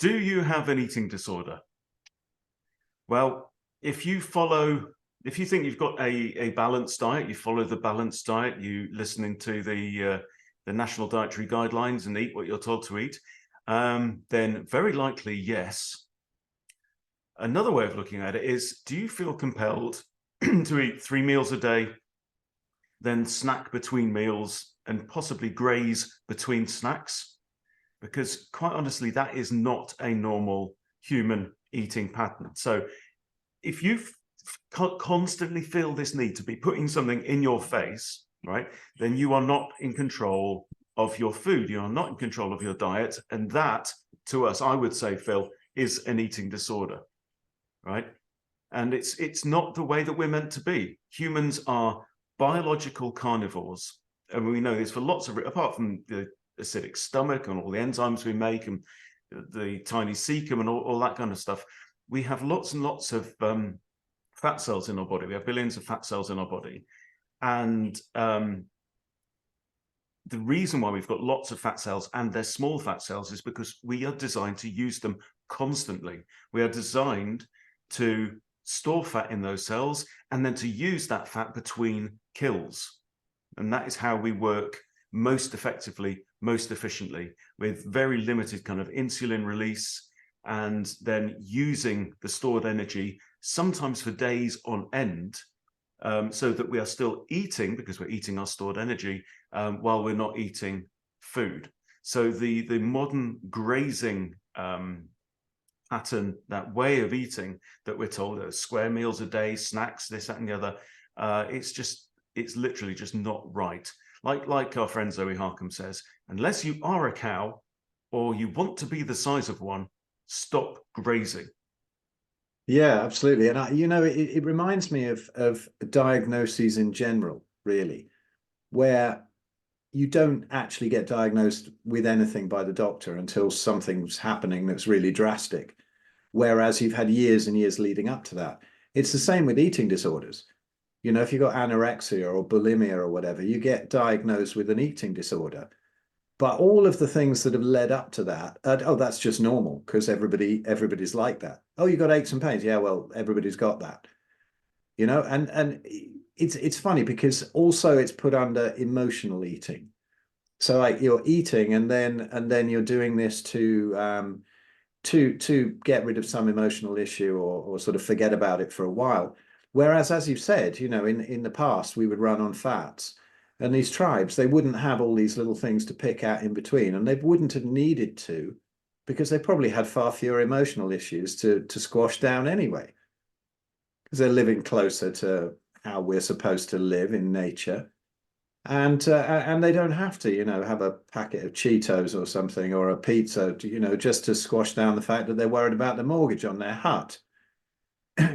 Do you have an eating disorder? Well, if you think you've got a balanced diet, you follow the balanced diet, you listening to the national dietary guidelines and eat what you're told to eat, then very likely, yes. Another way of looking at it is, do you feel compelled to eat 3 meals a day, then snack between meals and possibly graze between snacks? Because quite honestly, that is not a normal human eating pattern. So if you constantly feel this need to be putting something in your face, right, then you are not in control of your food. You are not in control of your diet. And that, to us, I would say, Phil, is an eating disorder, right? And it's not the way that we're meant to be. Humans are biological carnivores. And we know this for lots of, apart from the acidic stomach and all the enzymes we make and the tiny cecum and all that kind of stuff, we have lots and lots of fat cells in our body. We have billions of fat cells in our body. And the reason why we've got lots of fat cells and they're small fat cells is because we are designed to use them constantly. We are designed to store fat in those cells and then to use that fat between kills. And that is how we work most effectively, most efficiently, with very limited kind of insulin release, and then using the stored energy sometimes for days on end, so that we are still eating, because we're eating our stored energy, while we're not eating food. So the modern grazing pattern, that way of eating that we're told, square meals a day, snacks, this, that, and the other, it's literally just not right. Like our friend Zoe Harcombe says, unless you are a cow or you want to be the size of one, stop grazing. Yeah, absolutely. And it reminds me of diagnoses in general, really, where you don't actually get diagnosed with anything by the doctor until something's happening that's really drastic. Whereas you've had years and years leading up to that. It's the same with eating disorders. You know, if you've got anorexia or bulimia or whatever, you get diagnosed with an eating disorder. But all of the things that have led up to that, oh, that's just normal because everybody's like that. Oh, you got aches and pains. Yeah, well, everybody's got that. You know, and it's funny because also it's put under emotional eating. So like you're eating and then you're doing this to get rid of some emotional issue or sort of forget about it for a while. Whereas, as you've said, you know, in the past, we would run on fats. And these tribes, they wouldn't have all these little things to pick at in between. And they wouldn't have needed to, because they probably had far fewer emotional issues to squash down anyway. Because they're living closer to how we're supposed to live in nature. And they don't have to, you know, have a packet of Cheetos or something or a pizza, you know, just to squash down the fact that they're worried about the mortgage on their hut.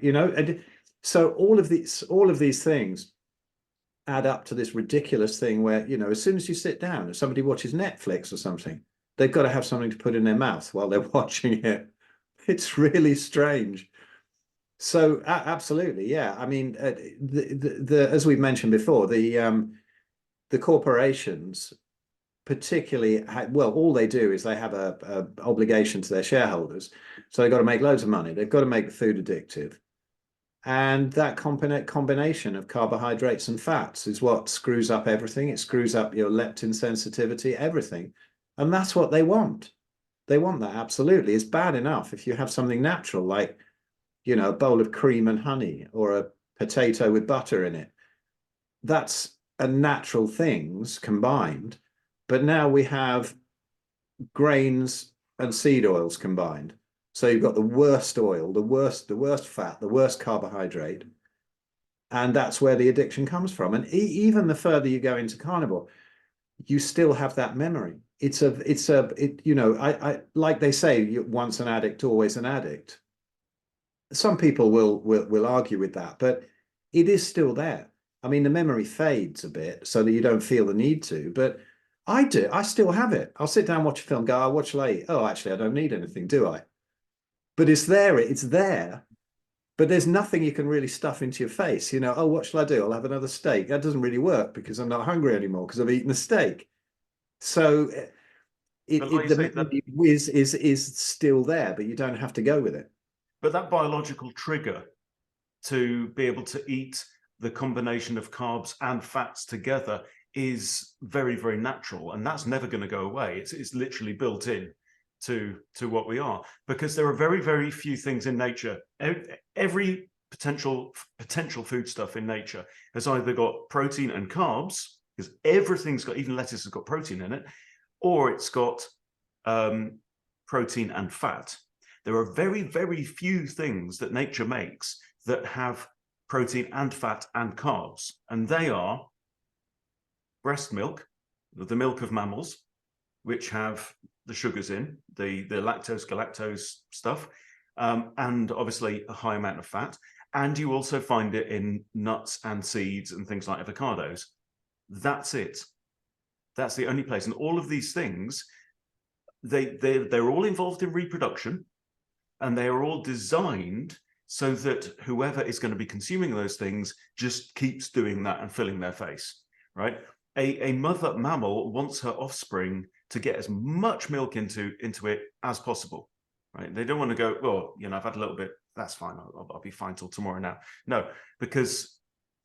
You know, and so all of these things add up to this ridiculous thing where, you know, as soon as you sit down and somebody watches Netflix or something, they've got to have something to put in their mouth while they're watching it. It's really strange. So absolutely, yeah. I mean, as we've mentioned before, the corporations, particularly, well, all they do is they have a obligation to their shareholders, so they've got to make loads of money. They've got to make the food addictive. And that combination of carbohydrates and fats is what screws up everything. It screws up your leptin sensitivity, everything. And that's what they want. They want that, absolutely. It's bad enough if you have something natural, like, you know, a bowl of cream and honey or a potato with butter in it. That's a natural things combined. But now we have grains and seed oils combined. So you've got the worst oil, the worst fat, the worst carbohydrate, and that's where the addiction comes from. And even the further you go into carnivore, you still have that memory. You know, I like they say, once an addict, always an addict. Some people will argue with that, but it is still there. I mean, the memory fades a bit so that you don't feel the need to, but I do. I still have it. I'll sit down, watch a film, go, oh, what shall I eat? Oh, actually, I don't need anything, do I? But it's there, but there's nothing you can really stuff into your face. You know, oh, what shall I do? I'll have another steak. That doesn't really work because I'm not hungry anymore because I've eaten a steak. So But like you the say, that, memory whiz is still there, but you don't have to go with it. but that biological trigger to be able to eat the combination of carbs and fats together is very, very natural, and that's never going to go away. It's literally built in to what we are, because there are very, very few things in nature. Every potential foodstuff in nature has either got protein and carbs, because everything's got, even lettuce has got protein in it, or it's got protein and fat. There are very, very few things that nature makes that have protein and fat and carbs, and they are breast milk, the milk of mammals, which have the sugars in, the lactose, galactose stuff, and obviously a high amount of fat. And you also find it in nuts and seeds and things like avocados. That's it. That's the only place. And all of these things, they're all involved in reproduction, and they are all designed so that whoever is going to be consuming those things just keeps doing that and filling their face, right? A mother mammal wants her offspring to get as much milk into it as possible, right? They don't want to go, well, you know, I've had a little bit, that's fine, I'll be fine till tomorrow now. No, because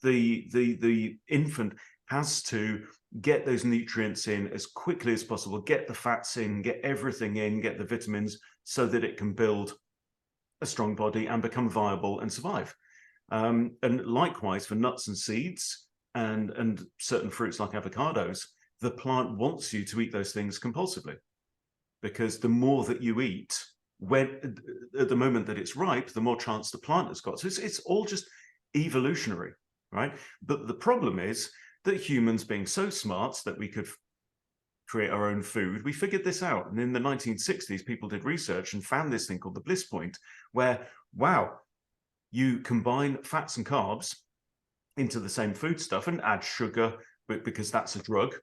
the infant has to get those nutrients in as quickly as possible, get the fats in, get everything in, get the vitamins, so that it can build a strong body and become viable and survive. And likewise for nuts and seeds and certain fruits like avocados, the plant wants you to eat those things compulsively, because the more that you eat, when at the moment that it's ripe, the more chance the plant has got. So it's all just evolutionary, right? But the problem is that humans, being so smart that we could create our own food, we figured this out. And in the 1960s, people did research and found this thing called the bliss point, where, wow, you combine fats and carbs into the same foodstuff and add sugar, because that's a drug,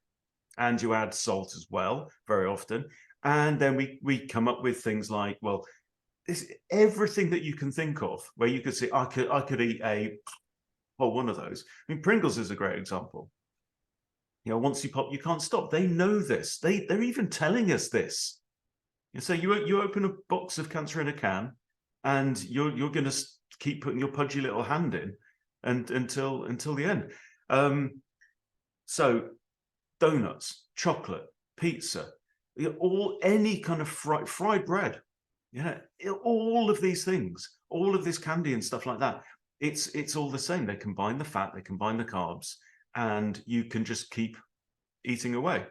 and you add salt as well, very often. And then we come up with things like, well, everything that you can think of, where you could say, I could eat one of those. I mean, Pringles is a great example. You know, once you pop, you can't stop. They know this. They're even telling us this. You say you open a box of cancer in a can, and you're going to keep putting your pudgy little hand in, and until the end. So donuts, chocolate, pizza, any kind of fried bread, all of these things, all of this candy and stuff like that. It's all the same. They combine the fat, they combine the carbs, and you can just keep eating away.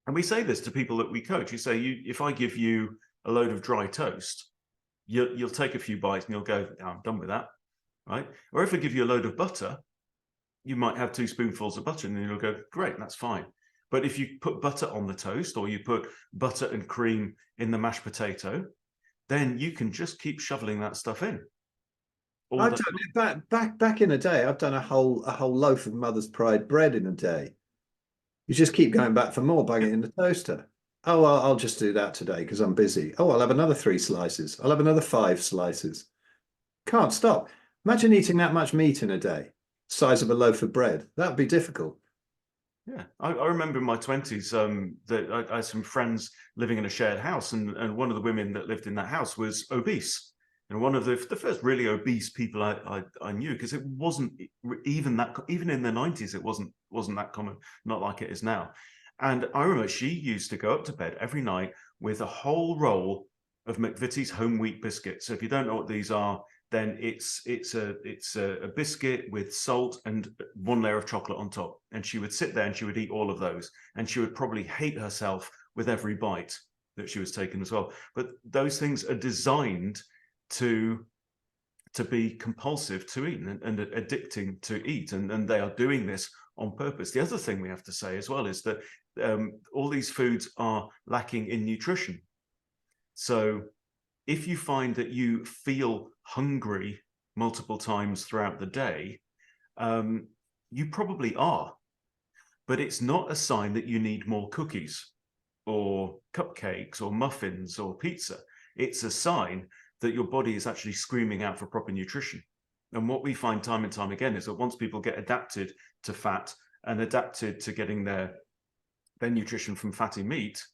And we say this to people that we coach. You say, if I give you a load of dry toast, you'll take a few bites and you'll go, oh, I'm done with that, right? Or if I give you a load of butter, you might have 2 spoonfuls of butter and you'll go, great, that's fine. But if you put butter on the toast, or you put butter and cream in the mashed potato, then you can just keep shoveling that stuff in. I've done it back in the day. I've done a whole loaf of Mother's Pride bread in a day. You just keep going back for more, bang it in the toaster. Oh, well, I'll just do that today because I'm busy. Oh, I'll have another 3 slices. I'll have another 5 slices. Can't stop. Imagine eating that much meat in a day, size of a loaf of bread. That'd be difficult. Yeah, I remember in my 20s that I had some friends living in a shared house, and one of the women that lived in that house was obese. And one of the first really obese people I knew, because it wasn't even in the 90s, it wasn't that common, not like it is now. And I remember she used to go up to bed every night with a whole roll of McVitie's home wheat biscuits. So if you don't know what these are, then it's a biscuit with salt and 1 layer of chocolate on top. And she would sit there and she would eat all of those. And she would probably hate herself with every bite that she was taking as well. But those things are designed to be compulsive to eat and addicting to eat. And they are doing this on purpose. The other thing we have to say as well is that all these foods are lacking in nutrition. So if you find that you feel hungry multiple times throughout the day, you probably are, but it's not a sign that you need more cookies or cupcakes or muffins or pizza. It's a sign that your body is actually screaming out for proper nutrition. And what we find time and time again is that once people get adapted to fat and adapted to getting their nutrition from fatty meat,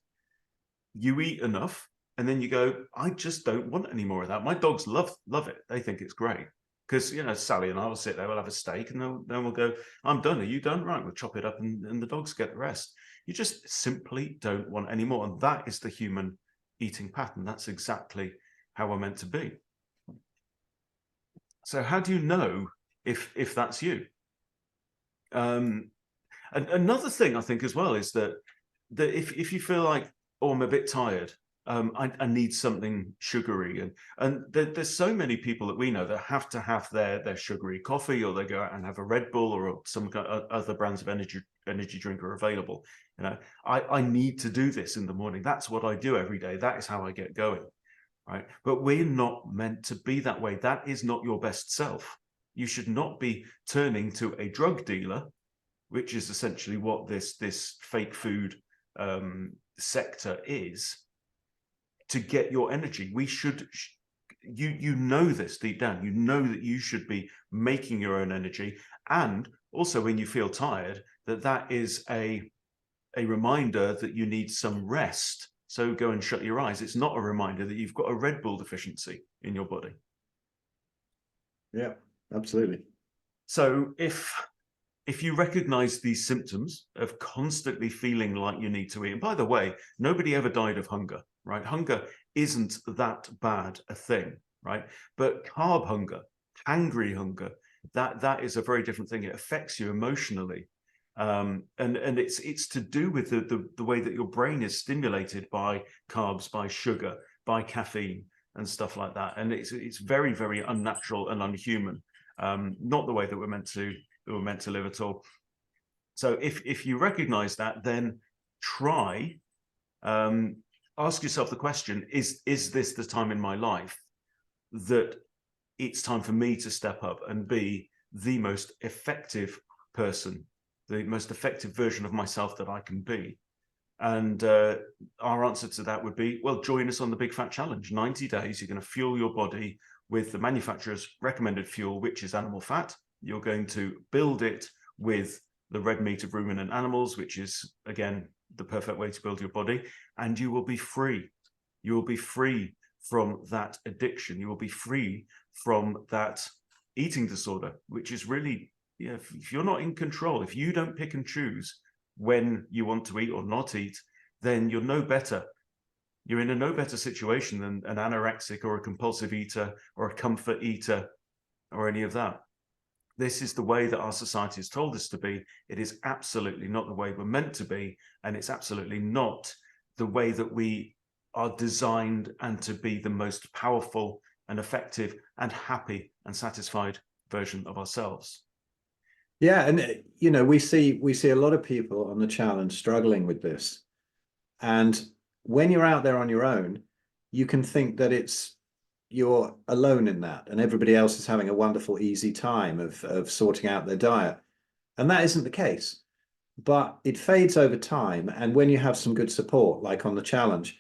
you eat enough, and then you go, I just don't want any more of that. My dogs love it. They think it's great. Because, you know, Sally and I will sit there, we'll have a steak, and then we'll go, I'm done. Are you done? Right, we'll chop it up, and the dogs get the rest. You just simply don't want any more. And that is the human eating pattern. That's exactly how we're meant to be. So how do you know if that's you? And another thing I think as well is that if you feel like, oh, I'm a bit tired, I need something sugary, and there's so many people that we know that have to have their sugary coffee, or they go out and have a Red Bull, or some other brands of energy drink are available. You know, I need to do this in the morning. That's what I do every day. That is how I get going. Right? But we're not meant to be that way. That is not your best self. You should not be turning to a drug dealer, which is essentially what this fake food sector is, to get your energy. We should, you know this deep down. You know that you should be making your own energy, and also when you feel tired, that is a reminder that you need some rest. So go and shut your eyes. It's not a reminder that you've got a Red Bull deficiency in your body. Yeah, absolutely. So if you recognize these symptoms of constantly feeling like you need to eat, and by the way, nobody ever died of hunger, right? Hunger isn't that bad a thing, right? But carb hunger, hangry hunger, that is a very different thing. It affects you emotionally. And it's to do with the way that your brain is stimulated by carbs, by sugar, by caffeine, and stuff like that. And it's very, very unnatural and unhuman. Not the way that we're meant to live at all. So if you recognize that, then try, ask yourself the question: is this the time in my life that it's time for me to step up and be the most effective person, the most effective version of myself that I can be? And our answer to that would be, well, join us on the Big Fat Challenge. 90 days, you're going to fuel your body with the manufacturer's recommended fuel, which is animal fat. You're going to build it with the red meat of ruminant animals, which is, again, the perfect way to build your body. And you will be free. You will be free from that addiction. You will be free from that eating disorder, which is really, yeah, if you're not in control, if you don't pick and choose when you want to eat or not eat, then you're no better. You're in a no better situation than an anorexic or a compulsive eater or a comfort eater or any of that. This is the way that our society has told us to be. It is absolutely not the way we're meant to be, and it's absolutely not the way that we are designed and to be the most powerful and effective and happy and satisfied version of ourselves. Yeah, and you know, we see a lot of people on the challenge struggling with this. And when you're out there on your own, you can think that you're alone in that, and everybody else is having a wonderful, easy time of sorting out their diet. And that isn't the case. But it fades over time. And when you have some good support, like on the challenge,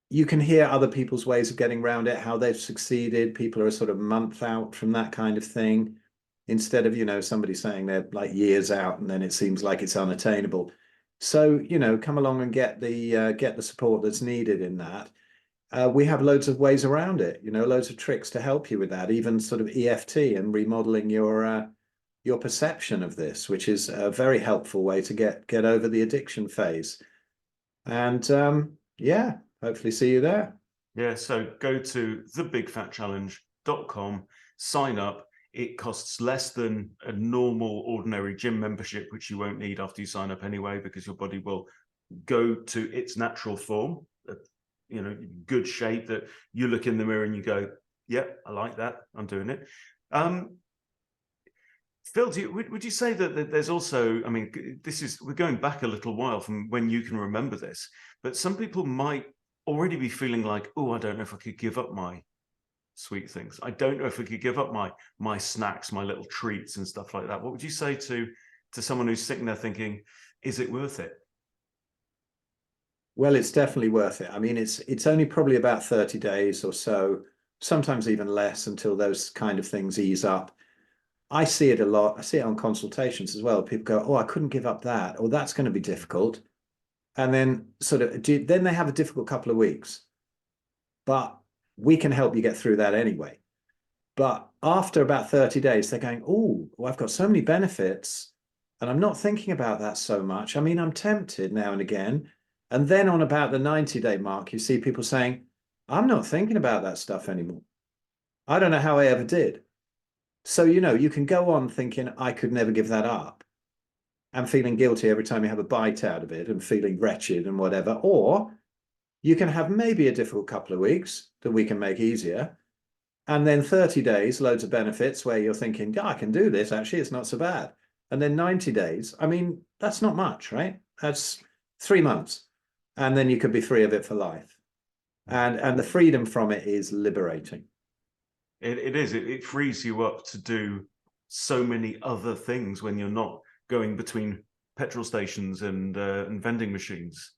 you can hear other people's ways of getting around it, how they've succeeded. People are a sort of month out from that kind of thing, instead of, you know, somebody saying they're like years out and then it seems like it's unattainable. So, you know, come along and get the support that's needed in that. We have loads of ways around it, you know, loads of tricks to help you with that, even sort of EFT and remodeling your perception of this, which is a very helpful way to get over the addiction phase. And yeah, hopefully see you there. Yeah, so go to thebigfatchallenge.com, sign up. It costs less than a normal, ordinary gym membership, which you won't need after you sign up anyway, because your body will go to its natural form, you know, good shape, that you look in the mirror and you go, yeah, I like that, I'm doing it. Phil, would you say that there's also, I mean, we're going back a little while from when you can remember this, but some people might already be feeling like, oh, I don't know if I could give up my sweet things. I don't know if I could give up my snacks, my little treats and stuff like that. What would you say to someone who's sitting there thinking, is it worth it? Well, it's definitely worth it. I mean, it's only probably about 30 days or so, sometimes even less, until those kind of things ease up. I see it a lot. I see it on consultations as well. People go, oh, I couldn't give up that, or that's going to be difficult. and then then they have a difficult couple of weeks, but we can help you get through that anyway. But after about 30 days, they're going, oh, well, I've got so many benefits and I'm not thinking about that so much. I mean, I'm tempted now and again. And then on about the 90-day mark, you see people saying, I'm not thinking about that stuff anymore. I don't know how I ever did. So, you can go on thinking I could never give that up and feeling guilty every time you have a bite out of it and feeling wretched and whatever. Or you can have maybe a difficult couple of weeks that we can make easier. And then 30 days, loads of benefits where you're thinking, yeah, I can do this. Actually, it's not so bad. And then 90 days, I mean, that's not much, right? That's 3 months. And then you could be free of it for life. And the freedom from it is liberating. It is. It frees you up to do so many other things when you're not going between petrol stations and vending machines,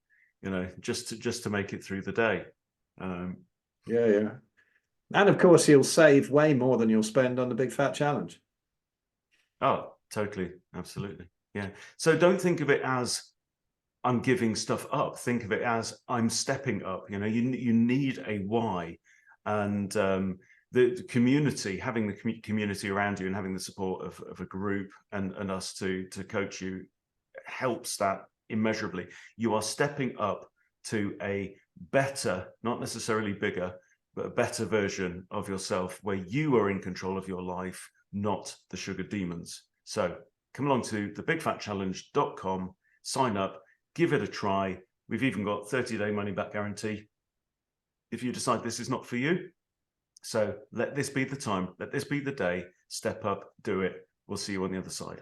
just to make it through the day. Yeah. And of course, you'll save way more than you'll spend on the Big Fat Challenge. Oh, totally. Absolutely. Yeah. So don't think of it as I'm giving stuff up. Think of it as I'm stepping up. You need a why. And the community, having the community around you and having the support of a group and us to coach you helps that immeasurably. You are stepping up to a better, not necessarily bigger, but a better version of yourself where you are in control of your life, not the sugar demons. So come along to thebigfatchallenge.com, sign up, give it a try. We've even got 30-day money-back guarantee if you decide this is not for you. So let this be the time, let this be the day, step up, do it. We'll see you on the other side.